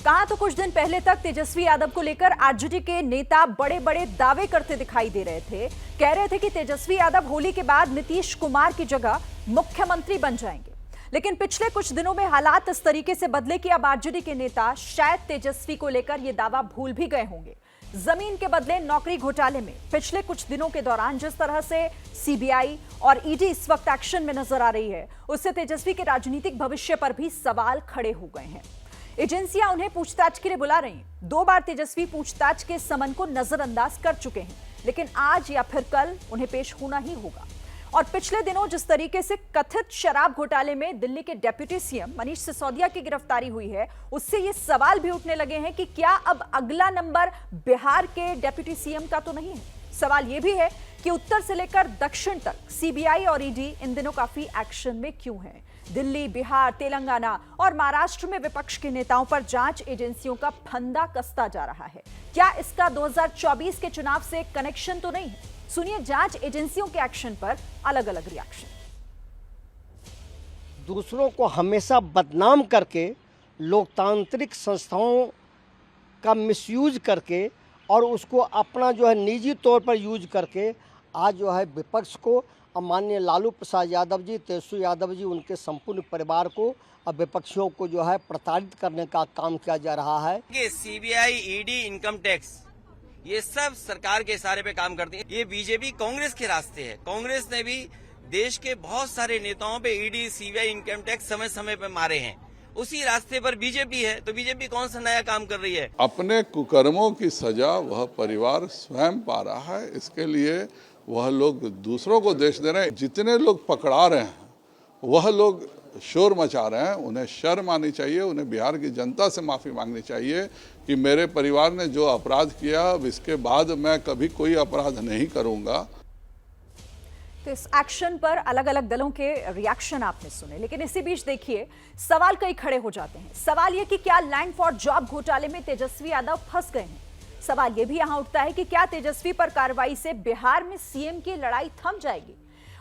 कहा तो कुछ दिन पहले तक तेजस्वी यादव को लेकर आरजेडी के नेता बड़े बड़े दावे करते दिखाई दे रहे थे। कह रहे थे कि तेजस्वी यादव होली के बाद नीतीश कुमार की जगह मुख्यमंत्री बन जाएंगे। लेकिन पिछले कुछ दिनों में हालात इस तरीके से बदले कि अब आरजेडी के नेता शायद तेजस्वी को लेकर यह दावा भूल भी गए होंगे। जमीन के बदले नौकरी घोटाले में पिछले कुछ दिनों के दौरान जिस तरह से सीबीआई और ईडी इस वक्त एक्शन में नजर आ रही है, उससे तेजस्वी के राजनीतिक भविष्य पर भी सवाल खड़े हो गए हैं। एजेंसियां उन्हें पूछताछ के लिए बुला रही हैं। 2 बार तेजस्वी पूछताछ के समन को नजरअंदाज कर चुके हैं, लेकिन आज या फिर कल उन्हें पेश होना ही होगा। और पिछले दिनों जिस तरीके से कथित शराब घोटाले में दिल्ली के डिप्टी सीएम मनीष सिसोदिया की गिरफ्तारी हुई है, उससे ये सवाल भी उठने लगे हैं कि क्या अब अगला नंबर बिहार के डिप्टी सीएम का तो नहीं है। सवाल यह भी है कि उत्तर से लेकर दक्षिण तक सीबीआई और ईडी इन दिनों काफी एक्शन में क्यों है। दिल्ली, बिहार, तेलंगाना और महाराष्ट्र में विपक्ष के नेताओं पर जांच एजेंसियों का फंदा कसता जा रहा है। क्या इसका 2024 के चुनाव से कनेक्शन तो नहीं है? सुनिए जांच एजेंसियों के एक्शन पर अलग अलग रिएक्शन। दूसरों को हमेशा बदनाम करके, लोकतांत्रिक संस्थाओं का मिसयूज करके और उसको अपना जो है निजी तौर पर यूज करके आज जो है विपक्ष को और माननीय लालू प्रसाद यादव जी, तेजस्वी यादव जी, उनके संपूर्ण परिवार को और विपक्षियों को जो है प्रताड़ित करने का काम किया जा रहा है। सीबीआई, ईडी, इनकम टैक्स, ये सब सरकार के इशारे पे काम करती है। ये बीजेपी कांग्रेस के रास्ते है। कांग्रेस ने भी देश के बहुत सारे नेताओं पे ईडी, सीबीआई, इनकम टैक्स समय समय पे मारे हैं। उसी रास्ते पर बीजेपी है, तो बीजेपी कौन सा नया काम कर रही है? अपने कुकर्मों की सजा वह परिवार स्वयं पा रहा है। इसके लिए वह लोग दूसरों को दोष दे रहे हैं। जितने लोग पकड़ा रहे हैं वह लोग शोर मचा रहे हैं। उन्हें शर्म आनी चाहिए। उन्हें बिहार की जनता से माफ़ी मांगनी चाहिए कि मेरे परिवार ने जो अपराध किया, अब इसके बाद मैं कभी कोई अपराध नहीं करूंगा। तो इस एक्शन पर अलग अलग दलों के रिएक्शन आपने सुने, लेकिन इसी बीच देखिए सवाल कई खड़े हो जाते हैं। सवाल यह कि क्या लैंड फॉर जॉब घोटाले में तेजस्वी यादव फंस गए हैं? सवाल यह भी यहां उठता है कि क्या तेजस्वी पर कार्रवाई से बिहार में सीएम की लड़ाई थम जाएगी?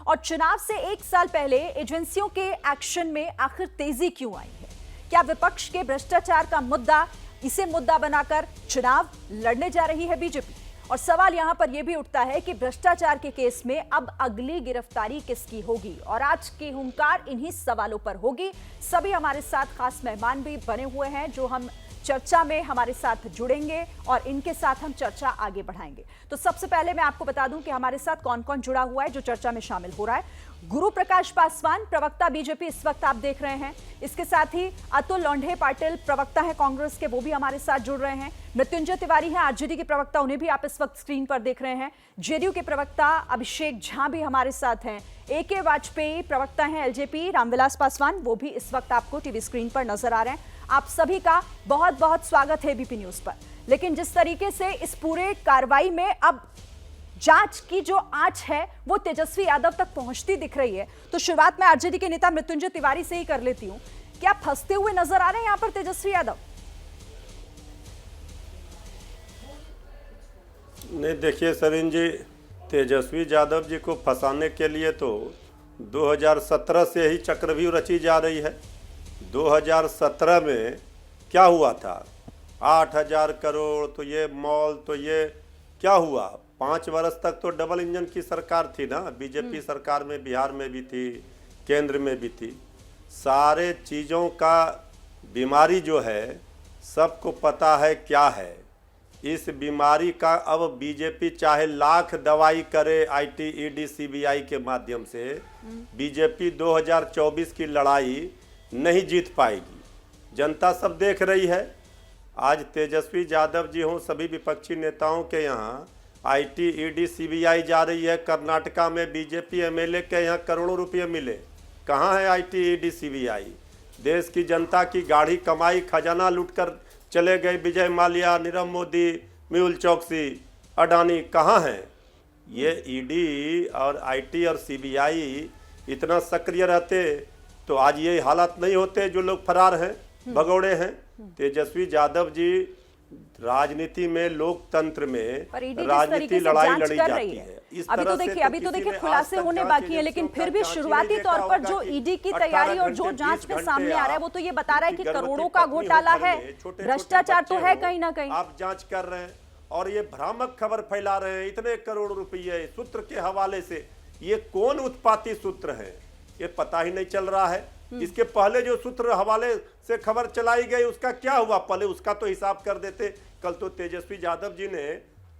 और चुनाव से 1 साल पहले एजेंसियों के एक्शन में आखिर तेजी क्यों आई है? क्या विपक्ष के भ्रष्टाचार का मुद्दा, इसे मुद्दा बनाकर चुनाव लड़ने जा रही है बीजेपी? और सवाल यहां पर यह भी उठता है कि भ्रष्टाचार के केस में अब अगली गिरफ्तारी किसकी होगी? और आज की हुंकार इन्हीं सवालों पर होगी। सभी हमारे साथ खास मेहमान भी बने हुए हैं जो हम चर्चा में हमारे साथ जुड़ेंगे और इनके साथ हम चर्चा आगे बढ़ाएंगे। तो सबसे पहले मैं आपको बता दूं कि हमारे साथ कौन कौन जुड़ा हुआ है जो चर्चा में शामिल हो रहा है। गुरु प्रकाश पासवान, प्रवक्ता बीजेपी, इस वक्त आप देख रहे हैं। इसके साथ ही अतुल लोंढे पाटिल, प्रवक्ता है कांग्रेस के, वो भी हमारे साथ जुड़ रहे हैं। मृत्युंजय तिवारी हैं आरजेडी के प्रवक्ता, उन्हें भी आप इस वक्त स्क्रीन पर देख रहे हैं। जेडीयू के प्रवक्ता अभिषेक झा भी हमारे साथ हैं। एके वाजपेयी प्रवक्ता हैं एलजेपी, रामविलास पासवान, वो भी इस वक्त आपको टीवी स्क्रीन पर नजर आ रहे हैं। आप सभी का बहुत बहुत स्वागत है एबीपी न्यूज पर। लेकिन जिस तरीके से इस पूरे कार्रवाई में अब जांच की जो आंच है वो तेजस्वी यादव तक पहुंचती दिख रही है, तो शुरुआत में आरजेडी के नेता मृत्युंजय तिवारी से ही कर लेती हूं। क्या फंसते हुए नजर आ रहे हैं यहां पर तेजस्वी यादव? नहीं, देखिए सरीन जी, तेजस्वी यादव जी को फंसाने के लिए तो 2017 से ही चक्रव्यूह रची जा रही है। 2017 में क्या हुआ था? 8,000 करोड़, तो ये मॉल, तो ये क्या हुआ? 5 वर्ष तक तो डबल इंजन की सरकार थी ना। बीजेपी सरकार में बिहार में भी थी, केंद्र में भी थी। सारे चीज़ों का बीमारी जो है सबको पता है क्या है। इस बीमारी का अब बीजेपी चाहे लाख दवाई करे आईटी, ईडी, सीबीआई के माध्यम से, बीजेपी 2024 की लड़ाई नहीं जीत पाएगी। जनता सब देख रही है। आज तेजस्वी यादव जी हों, सभी विपक्षी नेताओं के यहाँ आईटी, ईडी, सीबीआई जा रही है। कर्नाटका में बीजेपी एमएलए के यहाँ करोड़ों रुपये मिले। कहाँ है आईटी, ईडी, सीबीआई? देश की जनता की गाढ़ी कमाई, खजाना लूटकर चले गए विजय माल्या, नीरव मोदी, मेहुल चौकसी, अडानी, कहाँ हैं? ये ईडी और आईटी और सीबीआई इतना सक्रिय रहते तो आज ये हालात नहीं होते जो लोग फरार हैं, भगौड़े हैं। तेजस्वी यादव जी राजनीति में, लोकतंत्र में राजनीति लड़ाई लड़ी जाती है। इस अभी तरह तो से देखिए, अभी तो किसी देखिए ने खुलासे आज तक होने जांच बाकी है, लेकिन एजेंसियों फिर का भी जांच ही शुरुआती नहीं तौर देखा पर होगा जो कि ईडी की 18 तैयारी और जो घंटे, जांच 20 में घंटे सामने आ रहा है आप वो तो ये बता रहा है कि गर्भवती करोड़ों का पत्नी हो घोटाला घर है, में, छोटे-छोटे भ्रष्टाचार तो बच्चे है हो, कहीं ना कहीं। आप जांच कर रहे हैं और ये भ्रामक खबर फैला रहे हैं इतने करोड़ रुपए सूत्र के हवाले से। ये कौन उत्पाती सूत्र है ये पता ही नहीं चल रहा है। इसके पहले जो सूत्र हवाले से खबर चलाई गई उसका क्या हुआ, पहले उसका तो हिसाब कर देते। कल तो तेजस्वी यादव जी ने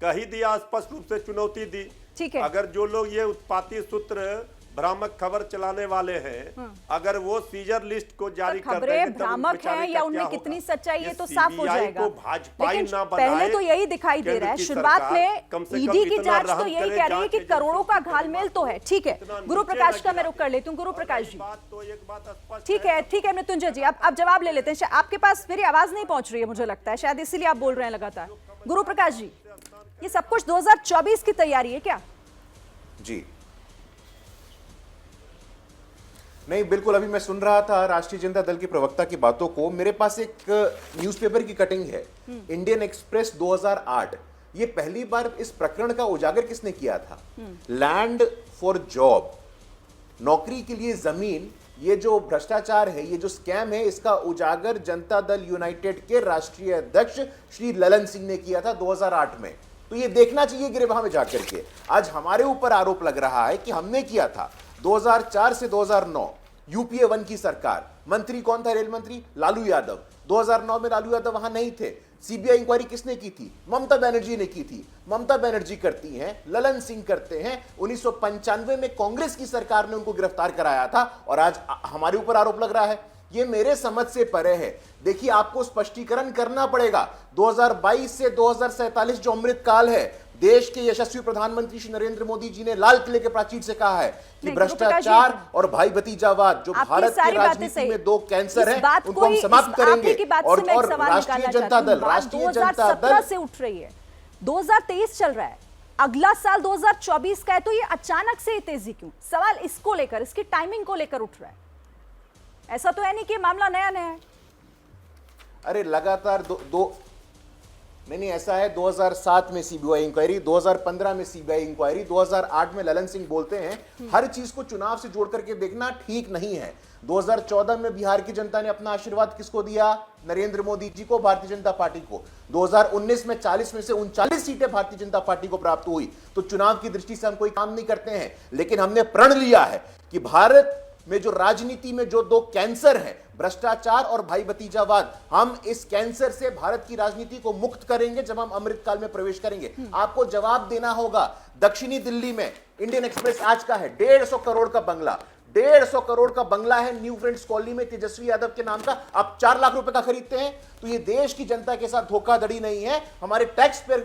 कह ही दिया, स्पष्ट रूप से चुनौती दी। ठीक है। अगर जो लोग ये उत्पाती सूत्र भ्रामक खबर चलाने वाले हैं, अगर वो सीजर लिस्ट को जारी कर खबरें देंगे तब भ्रामक बेचारे हैं का या क्या उनमें होगा? कितनी सच्चाई है ये तो साफ हो CBI जाएगा। को भाजपाई लेकिन ना पहले बनाए, तो यही दिखाई दे केंद्र रहा है, की शुरुआत सरकार में कम से कम ईडी की इतना जांच तो रहम यही करे, कह रही है जांच कि एजेंसियों करोड़ों का की घालमेल तो है। ठीक है, इतना गुरु नीचे प्रकाश न का मैं गिरा रुख कर लेती हूँ। गुरु और प्रकाश एक जी, बात तो एक बात स्पष्ट ठीक है मृत्युंजय जी, अब जवाब ले लेते हैं। आपके पास मेरी आवाज नहीं पहुंच रही है, मुझे लगता है शायद इसीलिए आप बोल रहे हैं लगातार। गुरु प्रकाश जी, ये सब कुछ 2024 की तैयारी है क्या? जी नहीं, बिल्कुल। अभी मैं सुन रहा था राष्ट्रीय जनता दल के प्रवक्ता की बातों को। मेरे पास एक न्यूज़पेपर की कटिंग है, इंडियन एक्सप्रेस 2008। ये पहली बार इस प्रकरण का उजागर किसने किया था? लैंड फॉर जॉब, नौकरी के लिए जमीन, ये जो भ्रष्टाचार है, ये जो स्कैम है, इसका उजागर जनता दल यूनाइटेड के राष्ट्रीय अध्यक्ष श्री ललन सिंह ने किया था 2008 में। तो ये देखना चाहिए गिरबान में जाकर के। आज हमारे ऊपर आरोप लग रहा है कि हमने किया था 2004 से 2009 यूपीए 1 की सरकार। मंत्री कौन था? रेल मंत्री लालू यादव। 2009 में लालू यादव वहां नहीं थे। सीबीआई इंक्वायरी किसने की थी? ममता बनर्जी ने की थी। ममता बनर्जी करती हैं, ललन सिंह करते हैं। 1995 में कांग्रेस की सरकार ने उनको गिरफ्तार कराया था और आज हमारे ऊपर आरोप लग रहा है। ये मेरे समझ से परे है। देखिए, आपको स्पष्टीकरण करना पड़ेगा। 2022 से 2047 जो अमृत काल है, देश के यशस्वी प्रधानमंत्री श्री नरेंद्र मोदी जी ने लाल किले के प्राचीर से कहा है कि भ्रष्टाचार और भाई भतीजावाद जो भारत की राजनीति में दो कैंसर हैं, उनको हम समाप्त करेंगे। और राष्ट्रीय जनता दल से उठ रही है, 2023 चल रहा है, अगला साल 2024 का है, तो ये अचानक से तेजी क्यों? सवाल इसको लेकर, इसकी टाइमिंग को लेकर उठ रहा है। ऐसा तो है नहीं कि मामला नया नया है। अरे लगातार नहीं, ऐसा है। 2007 में सीबीआई इंक्वायरी, 2015 में सीबीआई इंक्वायरी, 2008 में ललन सिंह बोलते हैं। हर चीज को चुनाव से जोड़ करके देखना ठीक नहीं है। 2014 में बिहार की जनता ने अपना आशीर्वाद किसको दिया? नरेंद्र मोदी जी को, भारतीय जनता पार्टी को। 2019 में 40 में से 39 सीटें भारतीय जनता पार्टी को प्राप्त हुई। तो चुनाव की दृष्टि से हम कोई काम नहीं करते हैं, लेकिन हमने प्रण लिया है कि भारत में जो राजनीति में जो दो कैंसर हैं, भ्रष्टाचार और भाई भतीजावाद, हम इस कैंसर से भारत की राजनीति को मुक्त करेंगे जब हम अमृतकाल में प्रवेश करेंगे। आपको जवाब देना होगा। दक्षिणी दिल्ली में इंडियन एक्सप्रेस आज का है 150 करोड़ का बंगला, 150 करोड़ का बंगला है न्यू फ्रेंड्स कॉलोनी में तेजस्वी यादव के नाम का। आप 4 लाख रुपए का खरीदते हैं। तो ये देश की जनता के साथ धोखाधड़ी नहीं है, हमारे टैक्स पेयर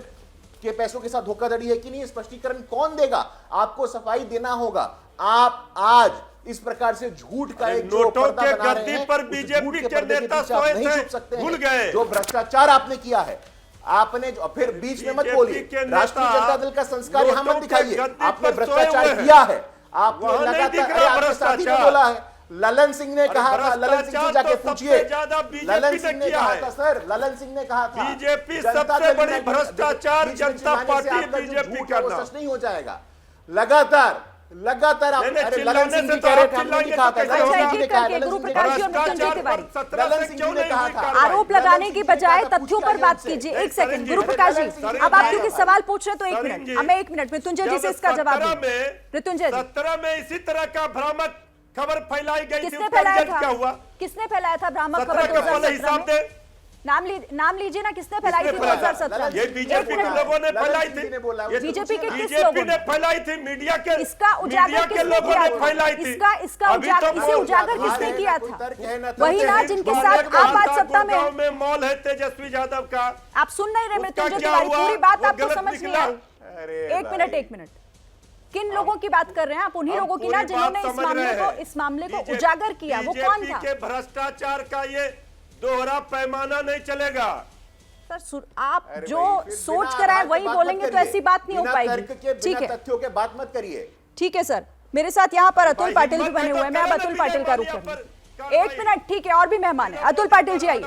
के पैसों के साथ धोखाधड़ी है कि नहीं, स्पष्टीकरण कौन देगा? आपको सफाई देना होगा। आप आज इस प्रकार से झूठ का एक जो नोटों पर्दा के बना रहे गद्दी हैं, पर उस बीजेपी झूठ के पर्दे नेता पीछे आप सोए नहीं थे, छुप सकते हैं। भूल गए। जो भ्रष्टाचार आपने किया है, आपने जो फिर बीच में मत बीजेपी बोलिए। के नेता राष्ट्रीय जनता दल का संस्कार यहां मत नोटों के दिखाइए। गद्दी आपने पर सोए भ्रष्टाचार हुए हैं। किया है। आपने वहां नहीं लगातार, दिख अरे रहा आपके साथी ने भ्रष्टाचार। बोला है, ललन सिंह ने कहा था, ललन सिंह से जाके तो पूछिए। सबसे ज्यादा बीजेपी ललन सिंह ने किया कहा है। था, सर, ललन सिंह ने कहा था बीजेपी जनता सबसे दल बड़ी यूनाइटेड- भ्रष्टाचार बीच में जनता चिल्लाने से पार्टी आपका जो बीजेपी झूठ है वो करना। सच नहीं हो जाएगा। लगातार लगातार आप, नहीं, अरे चिल्लाने ललन सिंह से जी तो कह रहे आप थे, हमने चिल्लाएंगे नहीं कहा तो था। कैसे ललन होगा? सिंह जी ने कहा, करके ललन गुरु सिंह ने प्रकाश कहा, जी और मृत्युंजय तिवारी। ललन सिंह जी ने कहा था। आरोप लगाने की बजाय तथ्यों पर बात कीजिए। एक सेकंड गुरु प्रकाश जी, अब आप क्योंकि सवाल पूछ रहे हैं तो एक मिनट, अब मैं 1 मिनट मृत्युंजय जी से इसका जवाब दूं। मृत्युंजय जी, 17 में इसी तरह का भ्रामक खबर फैलाई गई थी, किसने उसका फैलाया रिजल्ट क्या हुआ? था? किसने फैलाया था भ्रामक 17 खबर का पहले 2017 हिसाब में? दे। नाम लीजिए ना, किसने फैलाई थी किसने फैलाया? 2017 में? ये बीजेपी के लोगों ने फैलाई थी। ये बीजेपी के किस बीजेपी लोगों ने ने? फैलाई थी, मीडिया के इसका उजागर मीडिया के किसने लोगों किया ने था? फैलाई थी। इसका अभी तो इसे उजागर किसने किया था? वही ना जिनके बोलने साथ का आप आज आता, सत्ता में गुड़गांव में मॉल है तेजस्वी यादव का। आप सुन नहीं रहे उसका मृत्युंजय क्या तिवारी, हुआ? पूरी बात वो आपको गलत समझ नहीं निकला। आई। एक मिनट, किन लोगों की बात कर रहे हैं आप? उन्हीं लोगों की ना पूरी जिन्होंने बात इस मामले को बीजेपी उजागर किया। वो कौन था? के भ्रष्टाचार का ये दोहरा पैमाना नहीं चलेगा। सर, आप जो सोच कर आए वही बोलेंगे तो ऐसी बात नहीं हो पाएगी। ठीक है, तथ्यों के बात मत करिए। ठीक है सर। मेरे साथ यहाँ पर अतुल भाई, पाटिल भी हिम्मत बने है तो हुए हैं। मैं अब करें ना अतुल पाटिल का रुख बीजेपी करूंगी। 1 मिनट, ठीक है, और भी मेहमान है। अतुल पाटिल जी आइए।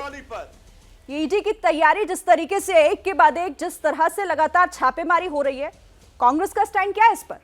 ईडी की तैयारी जिस तरीके से एक के बाद एक जिस तरह से लगातार छापेमारी हो रही है, कांग्रेस का स्टैंड क्या है इस पर?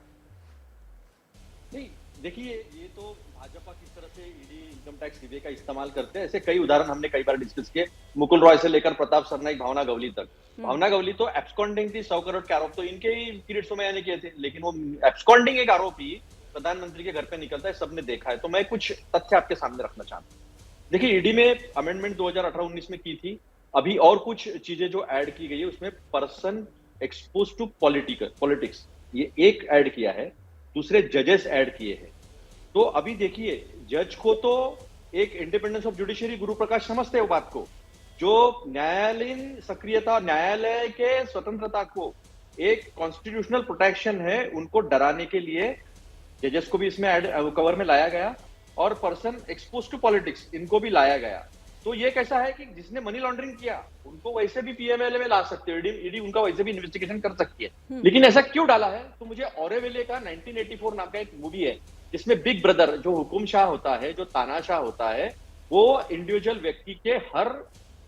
नहीं, देखिए ये तो भाजपा किस तरह से ईडी इनकम टैक्स सीबीआई का इस्तेमाल करते हैं, ऐसे कई उदाहरण हमने कई बार डिस्कस किए। मुकुल रॉय से लेकर प्रताप सरनाईक, भावना गवली तक। भावना गवली तो एब्सकॉन्डिंग थी, 100 करोड़ के आरोप तो इनके ही पीरियड्स में मैंने किए थे, लेकिन वो एब्सकॉन्डिंग एक आरोपी प्रधानमंत्री के घर पे निकलता है, सबने देखा है। तो मैं कुछ तथ्य आपके सामने रखना चाहता हूँ। देखिए ईडी में अमेंडमेंट 2018-19 में की थी, अभी और कुछ चीजें जो ऐड की गई है उसमें पर्सन एक्सपोज टू पॉलिटिक्स ये एक ऐड किया है, दूसरे जजेस ऐड किए हैं। तो अभी देखिए जज को तो एक इंडिपेंडेंस ऑफ जुडिशरी गुरु प्रकाश समझते हो बात को, जो न्यायालयीन सक्रियता, न्यायालय के स्वतंत्रता को एक कॉन्स्टिट्यूशनल प्रोटेक्शन है, उनको डराने के लिए जजेस को भी इसमें कवर में लाया गया और पर्सन एक्सपोज टू पॉलिटिक्स इनको भी लाया गया। तो ये कैसा है कि जिसने मनी लॉन्ड्रिंग किया उनको वैसे भी पीएमएलए में ला सकते हो, ईडी उनका वैसे भी इन्वेस्टिगेशन कर सकती है। लेकिन ऐसा क्यों डाला है? तो मुझे ऑरेविले का 1984 नाम का एक मूवी है जिसमें बिग ब्रदर जो हुकुम शाह होता है, जो तानाशाह होता है, वो इंडिविजुअल व्यक्ति के हर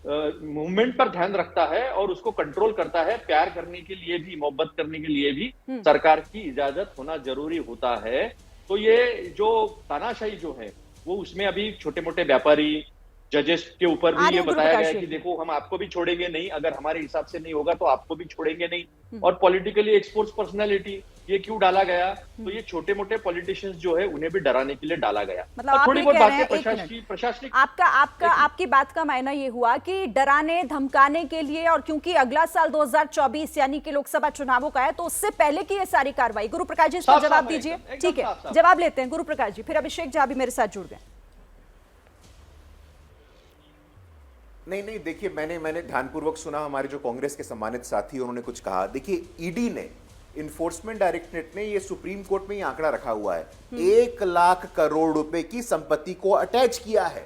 मूवमेंट पर ध्यान रखता है और उसको कंट्रोल करता है। प्यार करने के लिए भी, मोहब्बत करने के लिए भी सरकार की इजाजत होना जरूरी होता है। तो ये जो तानाशाही जो है वो उसमें अभी छोटे मोटे व्यापारी, जजेस के ऊपर भी ये बताया गया है कि देखो हम आपको भी छोड़ेंगे नहीं, अगर हमारे हिसाब से नहीं होगा तो आपको भी छोड़ेंगे नहीं। और पॉलिटिकली एक्सपोर्ट्स पर्सनालिटी ये क्यों डाला गया? तो ये छोटे मोटे पॉलिटिशियंस जो है उन्हें भी डराने के लिए डाला गया। मतलब आप थोड़ी ये बहुत कह रहे हैं, बातें प्रशासनिक आपकी बात का मायना ये हुआ कि डराने धमकाने के लिए, और क्योंकि अगला साल 2024 यानी कि लोकसभा चुनावों का है, तो उससे पहले की ये सारी कार्रवाई। गुरु प्रकाश जी इस पर जवाब दीजिए। ठीक है, जवाब लेते हैं गुरु प्रकाश जी, फिर अभिषेक झा भी मेरे साथ जुड़ गए। नहीं देखिए, मैंने ध्यानपूर्वक सुना हमारे जो कांग्रेस के सम्मानित साथी उन्होंने कुछ कहा। देखिए ईडी ने, इन्फोर्समेंट डायरेक्टरेट ने ये सुप्रीम कोर्ट में ये आंकड़ा रखा हुआ है, 1 लाख करोड़ रुपए की संपत्ति को अटैच किया है।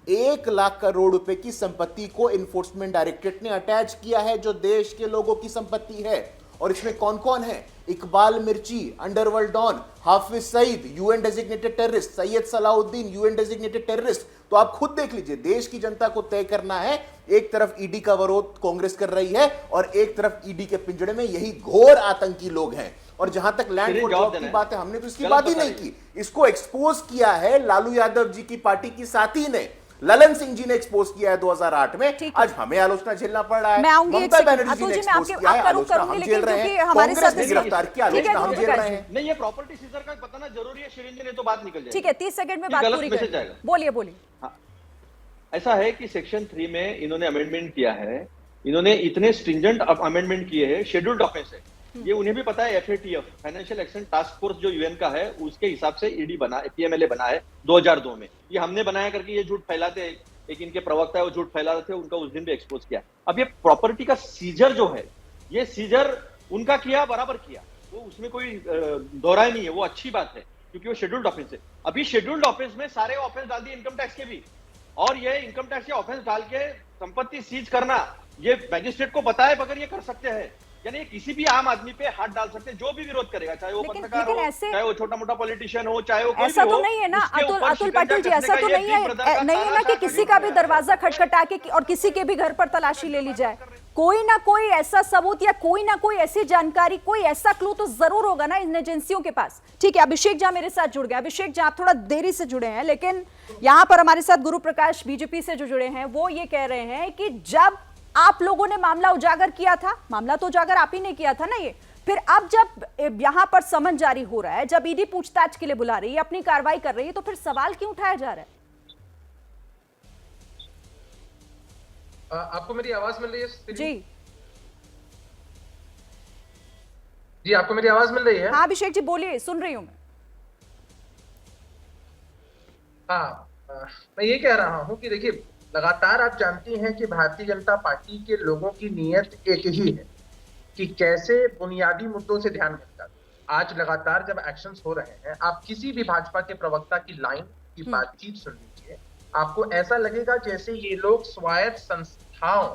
1 लाख करोड़ रुपए की संपत्ति को इन्फोर्समेंट डायरेक्टरेट ने अटैच किया है, जो देश के लोगों की संपत्ति है। और इसमें कौन कौन है? Iqbal Mirchi, underworld don, Hafiz Saeed, UN designated terrorist, Syed Salahuddin, UN designated terrorist. तो आप खुद देख लीजिए, देश की जनता को तय करना है। एक तरफ ईडी का विरोध कांग्रेस कर रही है और एक तरफ ईडी के पिंजड़े में यही घोर आतंकी लोग हैं। और जहां तक लैंड फॉर जॉब की बात है, हमने तो इसकी बात ही नहीं की। इसको एक्सपोज किया है लालू यादव जी की पार्टी की साथी ने, ललन सिंह जी ने एक्सपोज किया है 2008 में। आज हमें आलोचना झेलना पड़ रहा है। मैं आऊंगी ममता बनर्जी जी ने एक्सपोज किया है, आलोचना हम झेल रहे हैं। कांग्रेस ने गिरफ्तार किया, आलोचना हम झेल रहे हैं। नहीं, ये प्रॉपर्टी सीजर का बताना जरूरी है शिरीन जी, नहीं तो बात निकल जाएगी। ठीक है, 30 सेकंड में बात पूरी करें। बोलिए। हाँ, ऐसा है कि सेक्शन 3 में इन्होंने अमेंडमेंट किया है, इन्होंने इतने स्ट्रिंजेंट अमेंडमेंट किए हैं, शेड्यूल्ड ऑफेंस है ये, उन्हें भी पता है। FATF, financial action task force जो यूएन का है, उसके हिसाब से ईडी बना, पीएमएलए बना है 2002 में। ये हमने बनाया करके ये झूठ फैलाते, एक इनके प्रवक्ता है वो झूठ फैला रहे थे, उनका उस दिन भी एक्सपोज किया। अब ये प्रॉपर्टी का सीजर जो है, ये सीजर उनका किया, बराबर किया, वो उसमें कोई दोहराई नहीं है, वो अच्छी बात है क्योंकि वो शेड्यूल्ड ऑफेंस है। अभी शेड्यूल्ड ऑफेंस में सारे ऑफेंस डाल दिए इनकम टैक्स के भी, और ये इनकम टैक्स के ऑफेंस डाल के संपत्ति सीज करना, ये मैजिस्ट्रेट को बताए बगैर ये कर सकते हैं। यानी किसी भी आम आदमी पे हाथ डाल सकते हैं, जो भी विरोध करेगा, चाहे वो पत्रकार हो, चाहे वो छोटा मोटा पॉलिटिशियन हो, चाहे वो कोई ऐसा भी तो हो, नहीं है ना अतुल पाटिल जी, ऐसा तो नहीं है ना कि किसी का भी तानाशाह दरवाजा खटखटा के और किसी के भी घर पर तलाशी ले ली जाए। कोई ना कोई ऐसा सबूत या कोई ना कोई ऐसी जानकारी, कोई ऐसा क्लू तो जरूर होगा ना इन एजेंसियों के पास। ठीक है, अभिषेक झा मेरे साथ जुड़ गए। अभिषेक झा, आप थोड़ा देरी से जुड़े हैं, लेकिन यहाँ पर हमारे साथ गुरु प्रकाश बीजेपी से जो जुड़े हैं, वो ये कह रहे हैं कि जब आप लोगों ने मामला उजागर किया था, मामला तो उजागर आप ही ने किया था ना, ये फिर अब जब यहां पर समन जारी हो रहा है, जब ईडी पूछताछ के लिए बुला रही है, अपनी कार्रवाई कर रही है, तो फिर सवाल क्यों उठाया जा रहा है? आपको मेरी आवाज मिल रही है? जी, आपको मेरी आवाज मिल रही है? हाँ अभिषेक जी बोलिए, सुन रही हूं मैं। हाँ, मैं ये कह रहा हूं कि देखिए, लगातार आप जानती हैं कि भारतीय जनता पार्टी के लोगों की नीयत एक ही है कि कैसे बुनियादी मुद्दों से ध्यान भटका। आज लगातार जब एक्शंस हो रहे हैं, आप किसी भी भाजपा के प्रवक्ता की लाइन की बातचीत सुन लीजिए, आपको ऐसा लगेगा जैसे ये लोग स्वायत्त संस्थाओं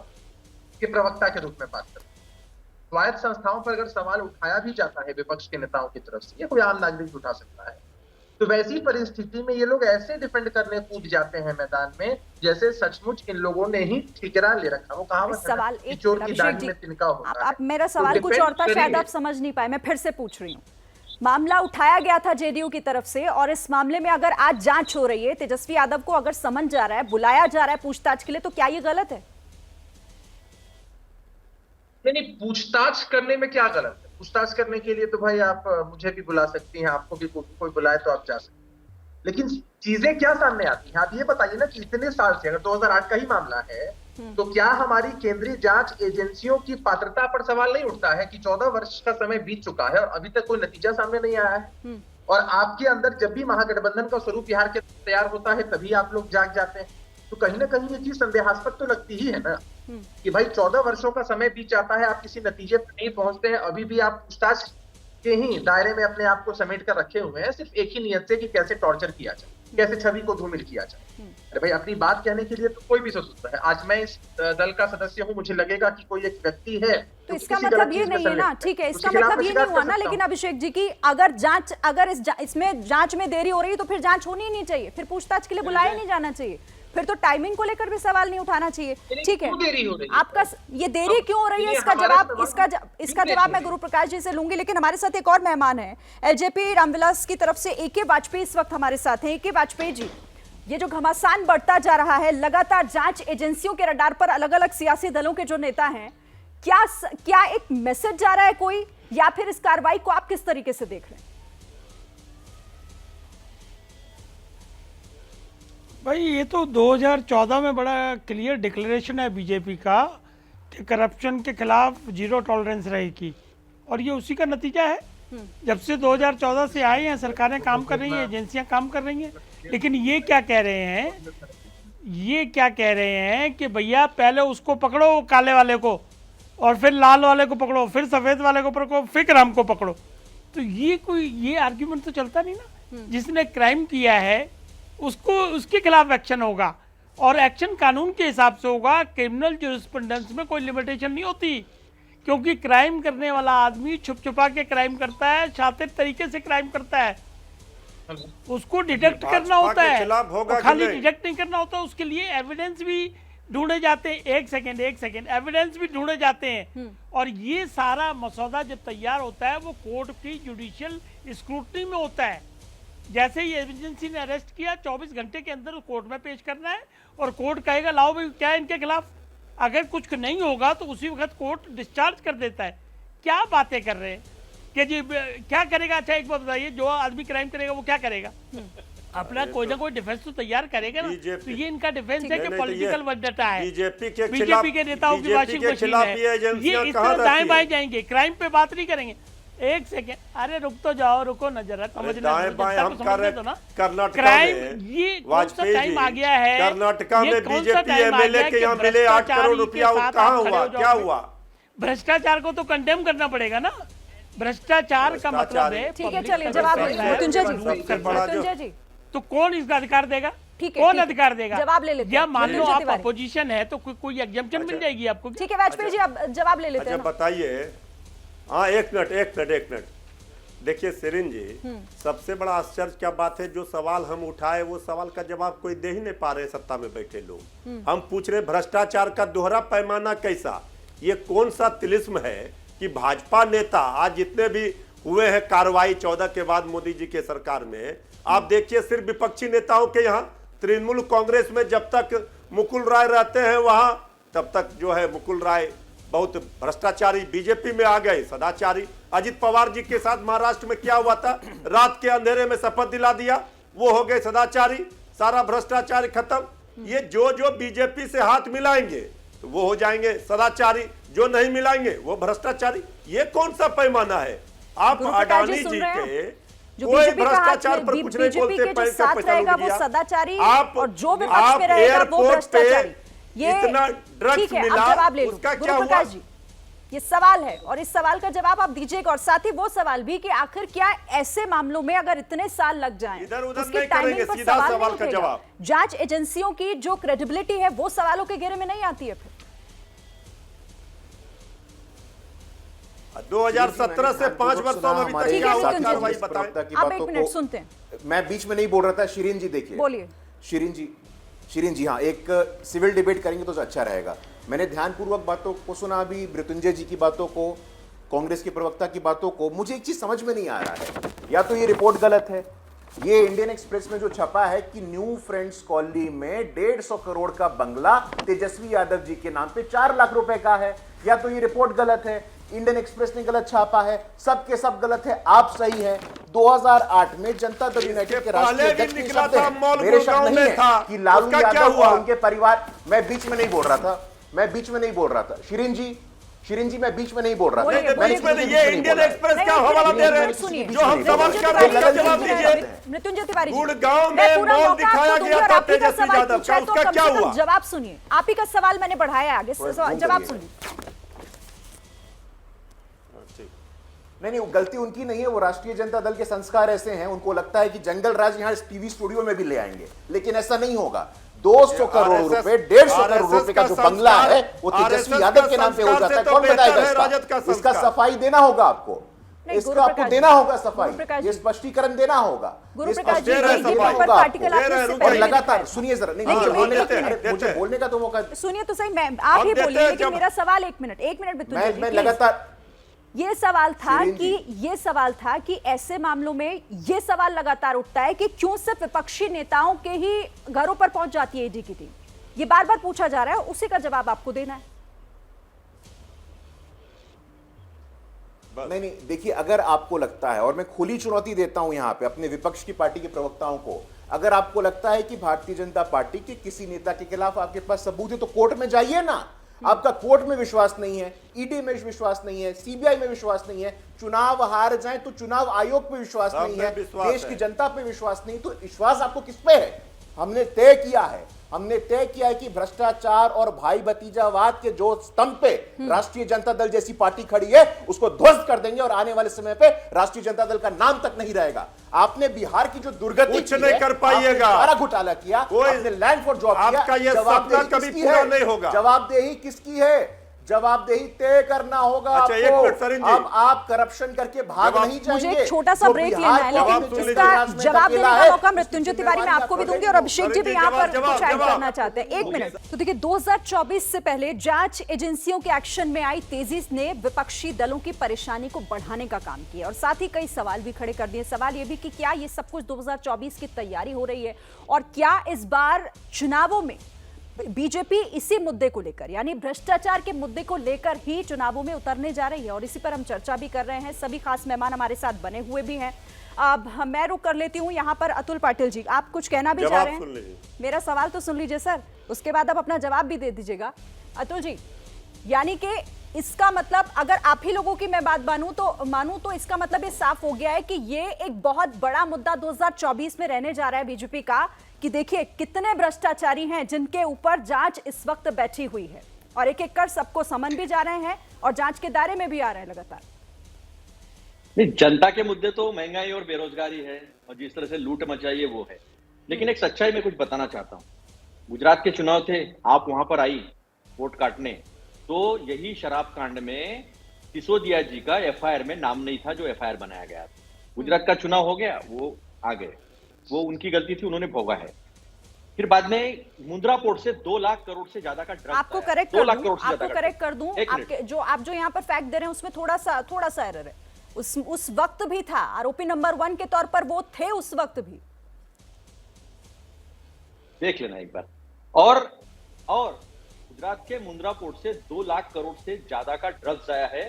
के प्रवक्ता के रूप में बात करते हैं। स्वायत्त संस्थाओं पर अगर सवाल उठाया भी जाता है विपक्ष के नेताओं की तरफ से, या कोई आम नागरिक उठा सकता है, तो वैसी परिस्थिति में ये लोग ऐसे डिफेंड करने कूद जाते हैं मैदान में जैसे सचमुच इन लोगों ने ही ठिकाना ले रखा। वो कहावत है ना सवाल कि एक चोर की अभिषेक दाढ़ी जी, में तिनका होता है। आप मेरा सवाल तो कुछ डिफेंड और था, शायद करेंगे। आप समझ नहीं पाए, मैं फिर से पूछ रही हूँ। मामला उठाया गया था जेडीयू की तरफ से, और इस मामले में अगर आज जांच हो रही है, तेजस्वी यादव को अगर समन जा रहा है, बुलाया जा रहा है पूछताछ के लिए, तो क्या ये गलत है? नहीं, पूछताछ करने में क्या गलत है? पूछताछ करने के लिए तो भाई आप मुझे भी बुला सकती हैं, आपको भी कोई बुलाए तो आप जा सकते हैं। लेकिन चीजें क्या सामने आती हैं, आप ये बताइए ना कि इतने साल से, अगर 2008 का ही मामला है, तो क्या हमारी केंद्रीय जांच एजेंसियों की पात्रता पर सवाल नहीं उठता है कि 14 वर्ष का समय बीत चुका है और अभी तक कोई नतीजा सामने नहीं आया है? और आपके अंदर जब भी महागठबंधन का स्वरूप बिहार के तैयार होता है तभी आप लोग जाग जाते हैं। तो कहीं ना कहीं ये चीज संदेहास्पद तो लगती ही है ना कि भाई 14 वर्षों का समय बीत जाता है, आप किसी नतीजे पर नहीं पहुंचते हैं, अभी भी आप पूछताछ के ही दायरे में अपने आप को समेट कर रखे हुए हैं, सिर्फ एक ही नियत से कि कैसे टॉर्चर किया जाए, कैसे छवि को धूमिल किया जाए। अरे भाई, अपनी बात कहने के लिए तो कोई भी सोचता है। आज मैं इस दल का सदस्य हूं, मुझे लगेगा कि कोई एक व्यक्ति है तो इसका मतलब ये नहीं है ना, ठीक है, इसका मतलब ये नहीं हुआ ना, लेकिन अभिषेक जी की अगर इसमें जांच में देरी हो रही है तो फिर जांच होनी ही नहीं चाहिए, फिर पूछताछ के लिए बुलाया नहीं जाना चाहिए, फिर तो टाइमिंग को लेकर भी सवाल नहीं उठाना चाहिए। ठीक है, आपका ये देरी क्यों हो रही है, इसका जवाब मैं गुरु प्रकाश जी से लूंगी। लेकिन हमारे साथ एक और मेहमान है, एलजेपी रामविलास की तरफ से AK वाजपेयी इस वक्त हमारे साथ हैं। AK वाजपेयी जी, ये जो घमासान बढ़ता जा रहा है, लगातार जांच एजेंसियों के रडार पर अलग अलग सियासी दलों के जो नेता हैं, क्या एक मैसेज जा रहा है कोई, या फिर इस कार्रवाई को आप किस तरीके से देख रहे हैं? भाई ये तो 2014 में बड़ा क्लियर डिक्लेरेशन है बीजेपी का कि करप्शन के खिलाफ जीरो टॉलरेंस रहेगी, और ये उसी का नतीजा है। जब से 2014 से आए हैं, सरकारें काम कर रही हैं, एजेंसियां काम कर रही हैं, लेकिन ये क्या कह रहे हैं कि भैया पहले उसको पकड़ो, काले वाले को, और फिर लाल वाले को पकड़ो, फिर सफेद वाले को पकड़ो, फिर हम को पकड़ो। तो ये आर्ग्यूमेंट तो चलता नहीं ना। जिसने क्राइम किया है उसको, उसके खिलाफ एक्शन होगा, और एक्शन कानून के हिसाब से होगा। क्रिमिनल जूरिस्प्रूडेंस में कोई लिमिटेशन नहीं होती, क्योंकि क्राइम करने वाला आदमी छुप छुपा के क्राइम करता है, शातिर तरीके से क्राइम करता है, उसको डिटेक्ट करना होता है, और खाली डिटेक्ट नहीं करना होता, उसके लिए एविडेंस भी ढूंढे जाते हैं। एक सेकेंड, एविडेंस भी ढूंढे जाते हैं। और ये सारा मसौदा जब तैयार होता है वो कोर्ट की जुडिशियल स्क्रूटनी में होता है। जैसे ही एजेंसी ने अरेस्ट किया, 24 घंटे के अंदर कोर्ट में पेश करना है, और कोर्ट कहेगा लाओ भाई क्या है इनके खिलाफ। अगर कुछ नहीं होगा तो उसी वक्त कोर्ट डिस्चार्ज कर देता है। क्या बातें कर रहे हैं कि जी क्या करेगा? अच्छा एक बात बताइए, जो आदमी क्राइम करेगा वो क्या करेगा? अपना कोई ना कोई डिफेंस तो तैयार करेगा ना। तो ये इनका डिफेंस है कि पॉलिटिकल वेंडटा है, बीजेपी के नेताओं की वॉशिंग मशीन है। ये इस तरह दाएं बाएं जाएंगे, क्राइम पे बात नहीं करेंगे। एक सेकेंड, अरे रुक तो जाओ, रुको ना जरा, समझने दो ना। क्राइम ये कौन सा टाइम आ गया है? कर्नाटका में बीजेपी एमएलए के यहाँ मिले 8 करोड़ रुपया, कहाँ हुआ, क्या हुआ? भ्रष्टाचार को तो कंडेम करना पड़ेगा ना। भ्रष्टाचार का मतलब है, ठीक है, चलिए जवाब मृत्युंजय जी, तो कौन इसका अधिकार देगा? ठीक है, कौन अधिकार देगा? जवाब ले लेते हैं। या मान लो आप अपोजिशन है तो कोई एग्जम्पशन मिल जाएगी आपको। ठीक है वाजपेयी जी, आप जवाब ले लेते हैं। बताइए। हाँ, एक मिनट। देखिए सेरिन जी, सबसे बड़ा आश्चर्य क्या बात है, जो सवाल हम उठाए वो सवाल का जवाब कोई दे ही नहीं पा रहे सत्ता में बैठे लोग। हम पूछ रहे भ्रष्टाचार का दोहरा पैमाना कैसा? ये कौन सा तिलिस्म है कि भाजपा नेता आज जितने भी हुए हैं कार्रवाई 14 के बाद मोदी जी के सरकार में, आप देखिए सिर्फ विपक्षी नेताओं के यहाँ, तृणमूल कांग्रेस में जब तक मुकुल राय रहते हैं वहां, तब तक जो है मुकुल राय बहुत भ्रष्टाचारी, बीजेपी में आ गए सदाचारी। अजित पवार जी के साथ महाराष्ट्र में क्या हुआ था? रात के अंधेरे में शपथ दिला दिया, वो हो गए सदाचारी, सारा भ्रष्टाचारी खत्म। ये जो बीजेपी से हाथ मिलाएंगे तो वो हो जाएंगे सदाचारी, जो नहीं मिलाएंगे वो भ्रष्टाचारी। ये कौन सा पैमाना है? आप अडानी जी के कोई भ्रष्टाचार पर कुछ नहीं बोलते, पैसा वो सदाचारी, और जो विपक्ष में रहेगा वो भ्रष्टाचारी। ये इतना ड्रग्स मिला, उसका क्या हुआ? ये सवाल है, और इस सवाल का जवाब आप दीजिएगा, और साथ ही वो सवाल भी कि आखिर क्या ऐसे मामलों में अगर इतने साल लग जाएं, उसकी टाइमिंग पर सवाल का जवाब, जांच एजेंसियों की जो क्रेडिबिलिटी है वो सवालों के घेरे में नहीं आती है। फिर 2017 से 5 वर्षों में अभी तक क्या हुआ कार्रवाई बताएं। आप एक मिनट सुनते हैं। मैं बीच में नहीं बोल रहा था। शिरीन जी देखिए, बोलिए। शिरीन जी हाँ, एक सिविल डिबेट करेंगे तो अच्छा रहेगा। मैंने ध्यानपूर्वक बातों को सुना, अभी मृत्युंजय जी की बातों को, कांग्रेस के प्रवक्ता की बातों को। मुझे एक चीज समझ में नहीं आ रहा है, या तो ये रिपोर्ट गलत है, ये इंडियन एक्सप्रेस में जो छपा है कि न्यू फ्रेंड्स कॉलोनी में 150 करोड़ का बंगला तेजस्वी यादव जी के नाम पे 4 लाख रुपए का है, या तो ये रिपोर्ट गलत है, इंडियन एक्सप्रेस ने गलत छापा है, सब के सब गलत है, आप सही है। 2008 में जनता दल यूनाइटेड के राष्ट्रीय अध्यक्ष के शब्द हैं, मेरे शब्द नहीं है कि लालू यादव और उनके परिवार। मैं बीच में नहीं बोल रहा था, शिरीन जी मैं बीच में नहीं बोल रहा था। बीच में नहीं, ये इंडियन एक्सप्रेस का हवाला दे रहे हैं जो हम सवाल कर रहे हैं, उसका जवाब दीजिए। मृत्युंजय तिवारी, गुड़गांव में मॉल दिखाया गया था तेजस्वी यादव का, उसका क्या हुआ? जवाब सुनिए, आप ही का सवाल मैंने बढ़ाया आगे, जवाब सुनिए। नहीं, गलती उनकी नहीं है, वो राष्ट्रीय जनता दल के संस्कार ऐसे हैं, उनको लगता है कि जंगल राज यहाँ टीवी स्टूडियो में भी ले आएंगे, लेकिन ऐसा नहीं होगा। 200 करोड़ रुपए, 150 करोड़ रुपए का जो बंगला है वो तेजस्वी यादव के नाम पे हो जाता है। कौन बताएगा इसका सफाई देना होगा आपको, इसका आपको देना होगा सफाई, ये स्पष्टीकरण देना होगा। और लगातार सुनिए जरा, मुझे बोलने का तो मौका सुनिए तो सही, मैं आप ही बोलिए, लेकिन मेरा सवाल एक मिनट मैं लगातार ये सवाल था कि ऐसे मामलों में ये सवाल लगातार उठता है कि क्यों सिर्फ विपक्षी नेताओं के ही घरों पर पहुंच जाती है ईडी की टीम, ये बार बार पूछा जा रहा है, उसी का जवाब आपको देना है। नहीं, देखिए, अगर आपको लगता है, और मैं खुली चुनौती देता हूं यहां पे अपने विपक्ष की पार्टी के प्रवक्ताओं को, अगर आपको लगता है कि भारतीय जनता पार्टी के किसी नेता के खिलाफ आपके पास सबूत है तो कोर्ट में जाइए ना। आपका कोर्ट में विश्वास नहीं है, ईडी में विश्वास नहीं है, सीबीआई में विश्वास नहीं है, चुनाव हार जाए तो चुनाव आयोग पे विश्वास नहीं है, देश की जनता पे विश्वास नहीं, तो विश्वास आपको किस पे है? हमने तय किया है कि भ्रष्टाचार और भाई भतीजावाद के जो स्तंभ पे राष्ट्रीय जनता दल जैसी पार्टी खड़ी है उसको ध्वस्त कर देंगे, और आने वाले समय पे राष्ट्रीय जनता दल का नाम तक नहीं रहेगा। आपने बिहार की जो दुर्गति कुछ नहीं कर पाइएगा, सारा घोटाला किया, आपने लैंड फॉर जॉब किया, आपका यह सपना कभी पूरा नहीं होगा। जवाबदेही किसकी है? जवाबदेही तय करना होगा अच्छा, एक मिनट सरिन जी, अब आप करप्शन करके भाग नहीं जाएंगे। मुझे एक छोटा सा ब्रेक लेना है, लेकिन इसका जवाब देने का मौका मृत्युंजय तिवारी मैं आपको भी दूंगी, और अभिषेक जी भी यहाँ पर कुछ ऐड करना चाहते हैं। एक मिनट। तो देखिए, 2024 से पहले जांच एजेंसियों के एक्शन में आई तेजी ने विपक्षी दलों की परेशानी को बढ़ाने का काम किया, और साथ ही कई सवाल भी खड़े कर दिए। सवाल ये भी कि क्या ये सब कुछ 2024 की तैयारी हो रही है, और क्या इस बार चुनावों में बीजेपी इसी मुद्दे को लेकर, यानी भ्रष्टाचार के मुद्दे को लेकर ही चुनावों में उतरने जा रही है, और इसी पर हम चर्चा भी कर रहे हैं। सभी खास मेहमान हमारे साथ बने हुए भी हैं। अब मैं रुक कर लेती हूं यहाँ पर। अतुल पाटिल जी, आप कुछ कहना भी चाह रहे हैं? मेरा सवाल तो सुन लीजिए सर, उसके बाद आप अपना जवाब भी दे दीजिएगा। अतुल जी, यानी कि इसका मतलब, अगर आप ही लोगों की मैं बात मानूं तो इसका मतलब ये साफ हो गया है कि ये एक बहुत बड़ा मुद्दा 2024 में रहने जा रहा है बीजेपी का, कि देखिए कितने भ्रष्टाचारी हैं जिनके ऊपर जांच इस वक्त बैठी हुई है, और एक एक कर सबको समन भी जा रहे हैं और जांच के दायरे में भी आ रहे हैं लगातार। नहीं, जनता के मुद्दे तो महंगाई और बेरोजगारी है, और जिस तरह से लूट मचाई है वो है, लेकिन एक सच्चाई में कुछ बताना चाहता हूं। गुजरात के चुनाव थे, आप वहां पर आई वोट काटने, तो यही शराब कांड में सिसोदिया जी का एफआईआर में नाम नहीं था, जो एफआईआर बनाया गया था। गुजरात का चुनाव हो गया, वो आ गए, वो उनकी गलती थी, उन्होंने भोगा है। फिर बाद में मुंद्रा पोर्ट से 2 लाख करोड़ से ज्यादा का ड्रग्स आपको करेक्ट कर दूं, आपके जो यहाँ पर फैक्ट दे रहे हैं उसमें थोड़ा सा एरर है। उस वक्त भी था, आरोपी नंबर 1 के तौर पर वो थे उस वक्त भी, देख लेना एक बार। और गुजरात के मुंद्रा पोर्ट से 2 लाख करोड़ से ज्यादा का ड्रग्स आया है,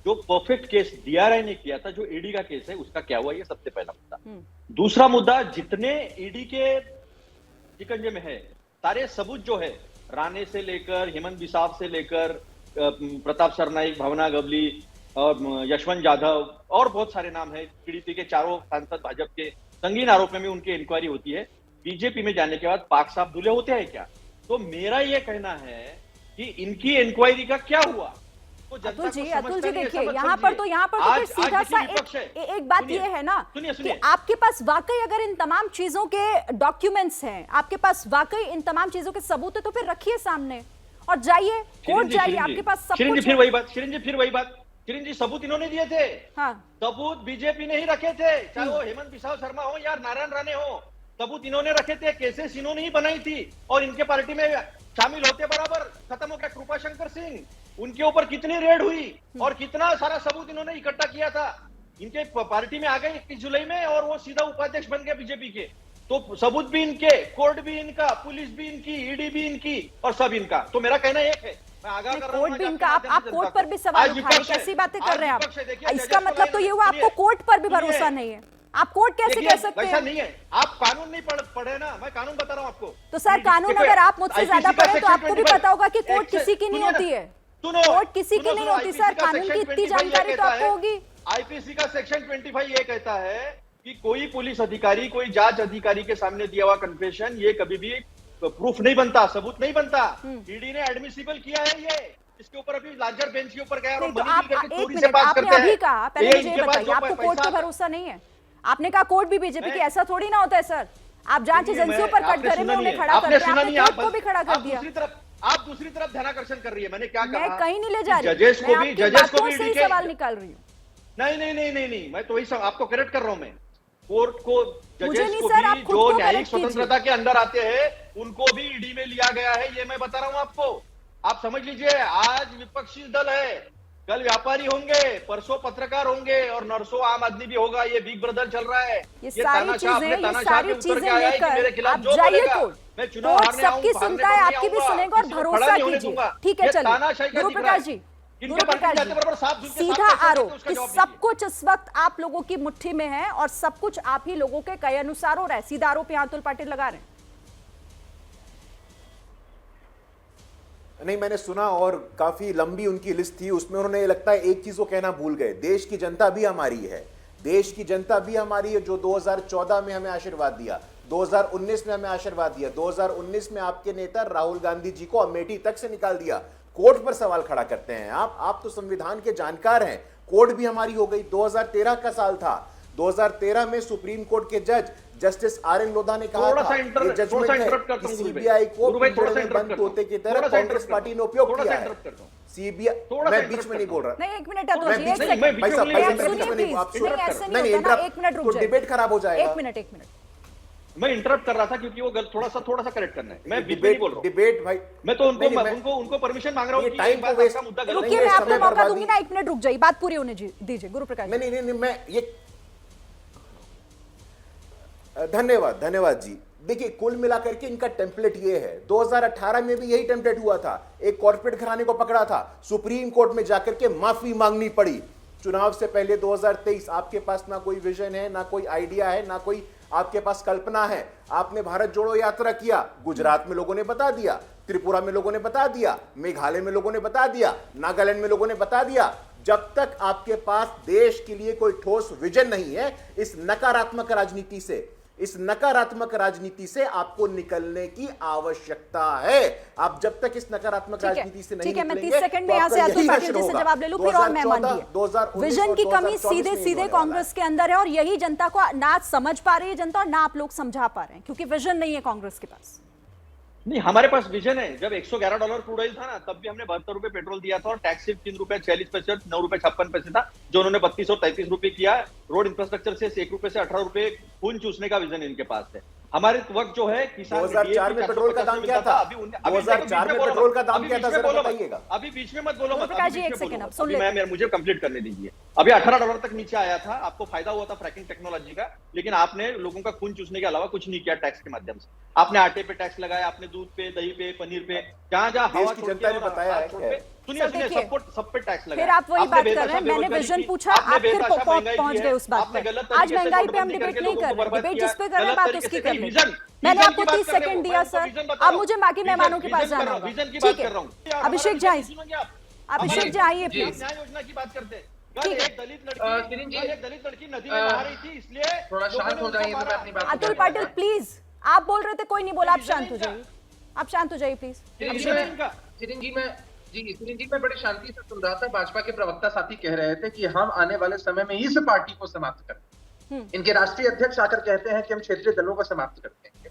जो परफेक्ट केस डीआरआई ने किया था, जो ईडी का केस है, उसका क्या हुआ, ये सबसे पहला मुद्दा। दूसरा मुद्दा, जितने ईडी के शिकंजे में है सारे सबूत जो है, राणे से लेकर हेमंत बिसाव से लेकर प्रताप सरनाईक, भावना गवली और यशवंत जाधव और बहुत सारे नाम है, पीडीपी के चारों सांसद भाजपा के संगीन आरोप में भी उनकी इंक्वायरी होती है। बीजेपी में जाने के बाद पाक साहब धुले होते हैं क्या? तो मेरा ये कहना है कि इनकी इंक्वायरी का क्या हुआ। तो अतुल जी देखिए, यहाँ पर तो फिर सीधा सा एक बात ये है ना कि आपके पास वाकई अगर इन तमाम चीजों के डॉक्यूमेंट्स हैं, आपके पास वाकई इन तमाम चीजों के सबूत है, तो फिर रखिए सामने और जाइए, कोर्ट जाइए, आपके पास सब कुछ है। फिर वही बात, किरण जी, सबूत इन्होंने दिए थे। हाँ। सबूत बीजेपी ने ही रखे थे, चाहे वो हेमंत बिस्वा शर्मा हो या नारायण राणे हो, सबूत इन्होंने रखे थे, केसेस इन्होंने ही बनाई थी। और इनके पार्टी में शामिल होते बराबर खत्म हो गया कृपा शंकर सिंह, उनके ऊपर कितनी रेड हुई और कितना सारा सबूत इन्होंने इकट्ठा किया था। इनके पार्टी में आ गए 21 जुलाई में और वो सीधा उपाध्यक्ष बन गए बीजेपी के। तो सबूत भी इनके, कोर्ट भी इनका, पुलिस भी इनकी, ईडी भी इनकी और सब इनका। तो मेरा कहना एक है, मैं आगाह कर रहा हूं, कोर्ट भी इनका, आप कोर्ट पर भी सवाल उठा रहे, कैसी बातें कर रहे हैं आप? इसका मतलब तो ये हुआ आपको कोर्ट पर भी भरोसा नहीं है। आप कोर्ट कैसे कह सकते हैं? ऐसा नहीं है, आप कानून नहीं पढ़े ना, मैं कानून बता रहा हूं आपको। तो सर कानून अगर आप मुझसे ज्यादा पढ़े तो आपको भी पता होगा कि कोर्ट किसी की नहीं होती है, कोर्ट किसी की नहीं होती सर, कानून की इतनी जानकारी तो आपको होगी। आईपीसी का सेक्शन 25 ये कहता है कि कोई पुलिस अधिकारी, कोई जांच अधिकारी के सामने दिया हुआ कन्फेशन ये कभी भी प्रूफ नहीं बनता, सबूत नहीं बनता। ईडी ने एडमिसिबल किया है ये, इसके ऊपर अभी लार्जर बेंच के ऊपर गया और तो मनी आप करके एक चोरी से मिनट, पास आपने करते हैं। अभी कहा, पहले मुझे ये इनके पास बताइए, जो आपको कोर्ट पर भरोसा नहीं है? आपने कहा कोर्ट भी बीजेपी की, ऐसा थोड़ी ना होता है सर। आप जांच एजेंसियों पर कटघरे में उन्हें खड़ा करते हैं, आपने कोर्ट को भी खड़ा कर दिया। आप दूसरी तरफ ध्यानाकर्षण कर रही है, मैंने क्या कहा? मैं कहीं नहीं ले जा रही, जजेस को भी सही सवाल निकाल रही हूँ। नहीं, मैं तो वही आपको करेक्ट कर रहा हूं। मैं कोर्ट को, जजेस को सर, आप भी खुद जो को न्यायिक correct कीजिए। स्वतंत्रता के अंदर आते हैं उनको भी ईडी में लिया गया है, ये मैं बता रहा हूं आपको। आप समझ लीजिए, आज विपक्षी दल है, कल व्यापारी होंगे, परसों पत्रकार होंगे और नरसों आम आदमी भी होगा। ये बिग ब्रदर चल रहा है। ये सारी चीजें लेकर आप जाइए कोर्ट, चुनाव कोर्ट सबकी सुनता है, आपकी भी सुनेगा और भरोसा कीजिए। ठीक है, चलिए गुरु प्रकाश जी, सीधा आरोप कि सब कुछ इस वक्त आप लोगों की मुट्ठी में है और सब कुछ आप ही लोगों के कहे अनुसार हो रहा है, सीधा आरोप यहाँ अतुल पाटिल लगा रहे हैं। नहीं, मैंने सुना और काफी लंबी उनकी लिस्ट थी, उसमें उन्होंने लगता है एक चीज को कहना भूल गए, देश की जनता भी हमारी है, देश की जनता भी हमारी है, जो 2014 में हमें आशीर्वाद दिया, 2019 में हमें आशीर्वाद दिया, 2019 में आपके नेता राहुल गांधी जी को अमेठी तक से निकाल दिया। कोर्ट पर सवाल खड़ा करते हैं आप तो संविधान के जानकार हैं। कोर्ट भी हमारी हो गई, 2013 का साल था, 2013 में सुप्रीम कोर्ट के जज जस्टिस आर.एन. लोधा ने कहा था ये जजमेंट है कि सीबीआई को पिंजरे में बंद तोते की तरह कांग्रेस पार्टी ने उपयोग किया है। सीबीआई, मैं बीच में नहीं बोल रहा। नहीं, एक मिनट अतुल जी, एक सेकंड, भाई साहब, नहीं, डिबेट खराब हो जाएगा। एक मिनट मैं इंटरप्ट कर रहा था क्योंकि वो थोड़ा सा करेक्ट करना है। मैं बीच में नहीं बोल रहा हूं। डिबेट भाई, मैं तो उनको परमिशन मांग रहा हूं कि टाइम को वेस्ट, मुद्दा गलत रुकिए, मैं आपको मौका दूंगी ना, एक मिनट रुक जाइए, बात पूरी होने दीजिए गुरु प्रकाश। नहीं, मैं ये धन्यवाद जी। देखिए, कुल मिलाकर के इनका टेम्पलेट ये है, 2018 में भी यही टेम्पलेट हुआ था, एक कॉर्पोरेट घराने को पकड़ा था, सुप्रीम कोर्ट में जाकर के माफी मांगनी पड़ी। चुनाव से पहले 2023 आपके पास ना कोई विजन है, ना कोई आइडिया है, ना कोई आपके पास कल्पना है। आपने भारत जोड़ो यात्रा किया, गुजरात में लोगों ने बता दिया, त्रिपुरा में लोगों ने बता दिया, मेघालय में लोगों ने बता दिया, नागालैंड में लोगों ने बता दिया। जब तक आपके पास देश के लिए कोई ठोस विजन नहीं है, इस नकारात्मक राजनीति से आपको निकलने की आवश्यकता है। आप जब तक इस नकारात्मक राजनीति से नहीं निकलेंगे, मैं 30 सेकंड में यहाँ से अतुल पाटिल जी से जवाब ले लूं, फिर और मेहमान भी। विजन की कमी सीधे कांग्रेस के अंदर है और यही जनता को ना समझ पा रही है जनता और ना आप लोग समझा पा रहे हैं, क्योंकि विजन नहीं है कांग्रेस के पास। नहीं, हमारे पास विजन है। जब $111 क्रूड ऑयल था ना, तब भी हमने 72 रुपए पेट्रोल दिया था और टैक्स सिर्फ ₹3.46, ₹9.56 था, जो उन्होंने 32 और 33 रुपए किया। रोड इंफ्रास्ट्रक्चर से ₹1 से ₹18 खून चूसने का विजन इनके पास है। हमारे वक्त जो है किसान 2004 में पेट्रोल का दाम क्या था? 2004 में पेट्रोल का दाम क्या था, जरा बताइएगा। अभी बीच में मत बोलो, मुझे कंप्लीट करने दीजिए। अभी $18 तक नीचे आया था, आपको फायदा हुआ था फ्रैकिंग टेक्नोलॉजी का, लेकिन आपने लोगों का खून चूसने के अलावा कुछ नहीं किया टैक्स के माध्यम से। आपने आटे पे टैक्स लगाया, आपने दूध पे, दही पे, पनीर पे, जहां हवा जनता ने बताया है। सुनिए, सब पे टैक्स लगाया। फिर आप वही बात कर रहे हैं, मैंने विजन पूछा, आप फिर पहुंच गए उस बात पे। आज महंगाई पे हम डिबेट नहीं कर रहे, डिबेट जिस पे कर रहे हैं बात उसकी कर रहे हैं। मैंने आपको 30 सेकंड दिया सर, अब मुझे बाकी मेहमानों के पास जाना होगा। ठीक है, अभिषेक जी आइए प्लीज। न्याय योजना की बात करते हैं। एक दलित लड़की नदी में नहा रही थी, इसलिए थोड़ा शांत हो जाइए, मैं अपनी बात। अतुल पाटिल प्लीज, आप बोल रहे थे, कोई नहीं बोला, आप शांत हो जाइए, आप शांत हो जाइए प्लीज। सिरिन जी, मैं बड़ी शांति से सुन रहा था। भाजपा के प्रवक्ता साथी कह रहे थे कि हम आने वाले समय में इस पार्टी को समाप्त करें। इनके राष्ट्रीय अध्यक्ष आकर कहते हैं कि हम क्षेत्रीय दलों को समाप्त कर देंगे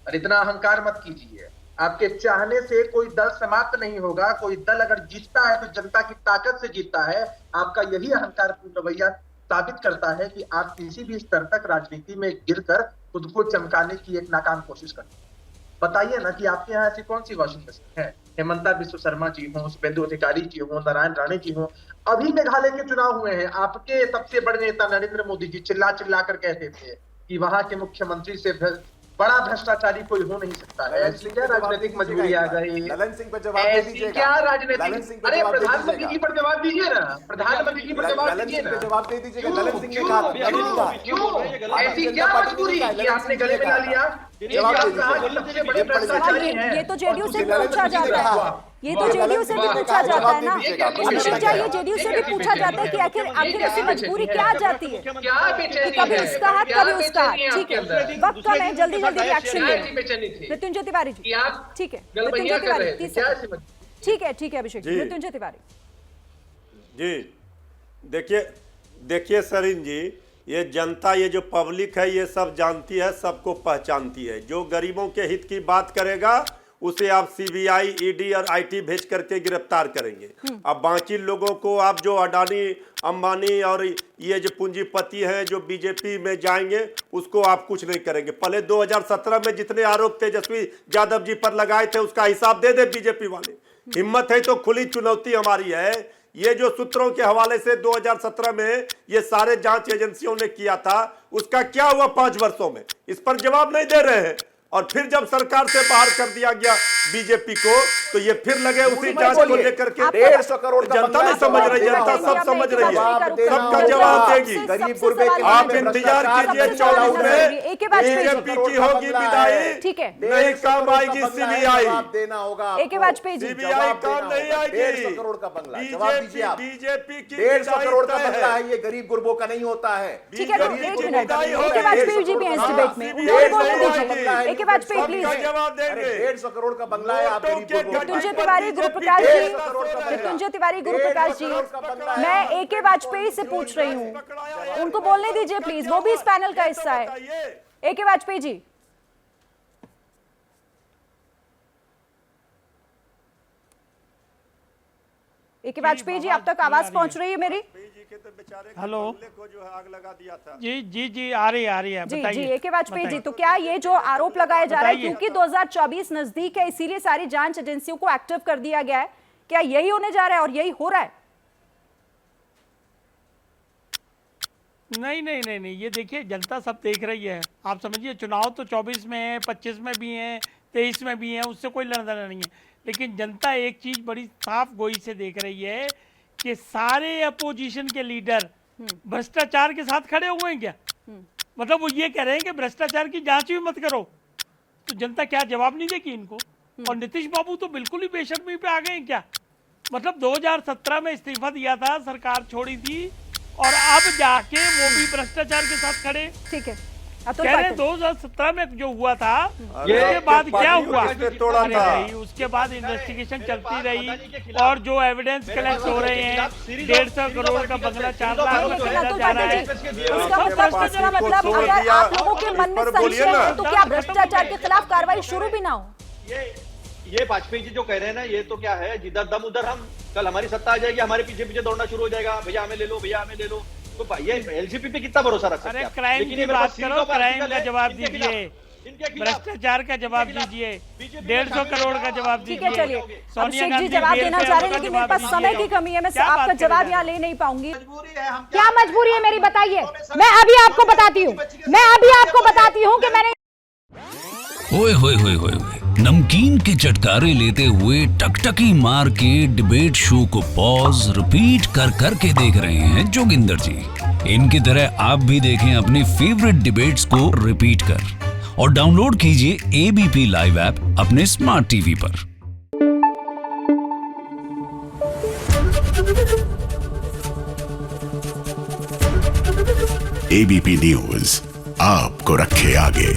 और इतना अहंकार मत कीजिए। आपके चाहने से कोई दल समाप्त नहीं होगा। कोई दल अगर जीतता है तो जनता की ताकत से जीतता है। आपका यही अहंकारपूर्ण रवैया साबित करता है कि आप किसी भी स्तर तक राजनीति में गिरकर खुद को चमकाने की एक नाकाम कोशिश करते हैं। बताइए ना कि आपके यहाँ ऐसी कौन सी वॉशिंग मशीन है? हेमंता बिस्व शर्मा जी हो, शुभेंदु अधिकारी जी हो, नारायण राणे जी हो, अभी मेघालय के चुनाव हुए हैं। आपके सबसे बड़े नेता नरेंद्र मोदी जी चिल्ला चिल्ला कर कहते थे कि वहां के मुख्यमंत्री से बड़ा भ्रष्टाचारी कोई हो नहीं सकता है। इसलिए क्या राजनीतिक मजबूरी आ गई? ललन सिंह पर जवाब दे दीजिएगा। क्या राजनीतिक? अरे प्रधानमंत्री जी पर जवाब दीजिए ना, प्रधानमंत्री जी पर जवाब दीजिए ना, जवाब दे दीजिएगा। ललन सिंह ने कहा क्यों ऐसी क्या मजबूरी कि आपने गले मिला लिया? सबसे बड़े भ्रष्टाचारी हैं। ये तो जेडीयू से भी पूछा जाता है, ये तो जेडीयू से भी पूछा जाता है ना अमित शाह, ये जेडीयू से भी पूछा जाता है कि आखिर ऐसी मजबूरी क्या आ जाती है? कभी उसका हाथ कभी उसका हाथ। ठीक है, वक्त कम है, जल्दी जल्दी रिएक्शन ले। मृत्युंजय तिवारी जी, ठीक है, मृत्युंजय तिवारी 30 सेकंड। ठीक है अभिषेक जी, मृत्युंजय तिवारी जी। देखिए सरिन जी, ये जनता, ये जो पब्लिक है, ये सब जानती है, सबको पहचानती है। जो गरीबों के हित की बात करेगा उसे आप सीबीआई, ईडी और आईटी भेज करके गिरफ्तार करेंगे। अब बाकी लोगों को आप जो अडानी, अंबानी और ये जो पूंजीपति हैं जो बीजेपी में जाएंगे, उसको आप कुछ नहीं करेंगे। पहले 2017 में जितने आरोप तेजस्वी यादव जी पर लगाए थे उसका हिसाब दे दे बीजेपी वाले। हिम्मत है तो खुली चुनौती हमारी है। ये जो सूत्रों के हवाले से 2017 में ये सारे जांच एजेंसियों ने किया था, उसका क्या हुआ 5 वर्षों में? इस पर जवाब नहीं दे रहे हैं। और फिर जब सरकार से बाहर कर दिया गया बीजेपी को, तो ये फिर लगे उसी जांच को लेकर के। 150 करोड़ का जनता नहीं समझ रही, जनता सब समझ रही है, सबका जवाब देगी। गरीब गुरबे के आप इंतजार कीजिए, 14 में बीजेपी की होगी विदाई, ठीक है, नहीं काम आएगी सीबीआई। देना होगा, AK वाजपेयी जी, सीबीआई काम नहीं आएगी। 150 करोड़ का बंगला, जवाब दीजिए आप। बीजेपी की 150 करोड़ का बंगला है, ये गरीब गुरबों का नहीं होता है। ठीक है, तो एक मिनट, AK वाजपेयी जी भी हैं इस डिबेट में, उन्होंने बोलने दीजिए। AK वाजपेयी प्लीज जवाब देंगे। 150 करोड़ का बंगला है, आप गरीब गुरबों का। मृत्युंजय तिवारी, गुरुप्रकाश जी, मृत्युंजय तिवारी, गुरुप्रकाश जी, मैं AK वाजपेयी से पूछ रही हूँ, उनको बोलने दीजिए प्लीज, वो भी इस पैनल का हिस्सा है। AK वाजपेयी जी, AK वाजपेयी जी, अब तक आवाज पहुंच रही है मेरी? हेलो, जो है आग लगा दिया था। जी आ रही है, जी बताइए। AK वाजपेयी जी, तो क्या ये जो आरोप लगाया जा रहा है, क्योंकि 2024 नजदीक है इसीलिए सारी जांच एजेंसियों को एक्टिव कर दिया गया है, क्या यही होने जा रहा है और यही हो रहा है? नहीं, ये देखिए जनता सब देख रही है। आप समझिए, चुनाव तो 24 में है, 25 में भी है, 23 में भी है, उससे कोई लेना देना नहीं है। लेकिन जनता एक चीज बड़ी साफ गोई से देख रही है कि सारे अपोजिशन के लीडर भ्रष्टाचार के साथ खड़े हुए हैं क्या? मतलब वो ये कह रहे हैं कि भ्रष्टाचार की जांच भी मत करो, तो जनता क्या जवाब नहीं देगी इनको? और नीतीश बाबू तो बिल्कुल ही बेशर्मी पे आ गए हैं क्या? मतलब 2017 में इस्तीफा दिया था, सरकार छोड़ी थी, और अब जाके वो भी भ्रष्टाचार के साथ खड़े। ठीक है, कह रहे 2017 में जो हुआ था, उसके बाद क्या हुआ? उसके बाद इन्वेस्टिगेशन चलती रही और जो एविडेंस कलेक्ट हो रहे हैं, 150 करोड़ का बंगला 4 लाख में खरीदा जा रहा है। उसका मतलब अगर आप लोगों के मन में संशय है तो क्या भ्रष्टाचार के खिलाफ कार्रवाई शुरू भी ना हो? ये वाजपेयी जी जो कह रहे हैं ना, ये तो क्या है, जिधर दम उधर हम, कल हमारी सत्ता आ जाएगी, हमारे पीछे पीछे दौड़ना शुरू हो जाएगा, भैया हमें ले लो, भैया हमें ले लो। तो ये एलजेपी पे कितना भरोसा रख सकते हैं? अरे क्राइम की बात करो, क्राइम का जवाब दीजिए, भ्रष्टाचार का जवाब दीजिए, 150 करोड़ का जवाब दीजिए। ठीक है, चलिए अभिषेक जी जवाब देना चाह रहे हैं, लेकिन मेरे पास समय की कमी है, मैं आपका जवाब यहाँ ले नहीं पाऊंगी। क्या मजबूरी है मेरी, बताइए। मैं अभी आपको बताती हूँ कि मैंने ओए होए होए होए, नमकीन के चटकारे लेते हुए टकटकी मार के डिबेट शो को पॉज रिपीट कर करके देख रहे हैं जोगिंदर जी। इनकी तरह आप भी देखें अपने फेवरेट डिबेट्स को रिपीट कर और डाउनलोड कीजिए ABP लाइव ऐप अपने स्मार्ट टीवी पर। ABP न्यूज आपको रखे आगे।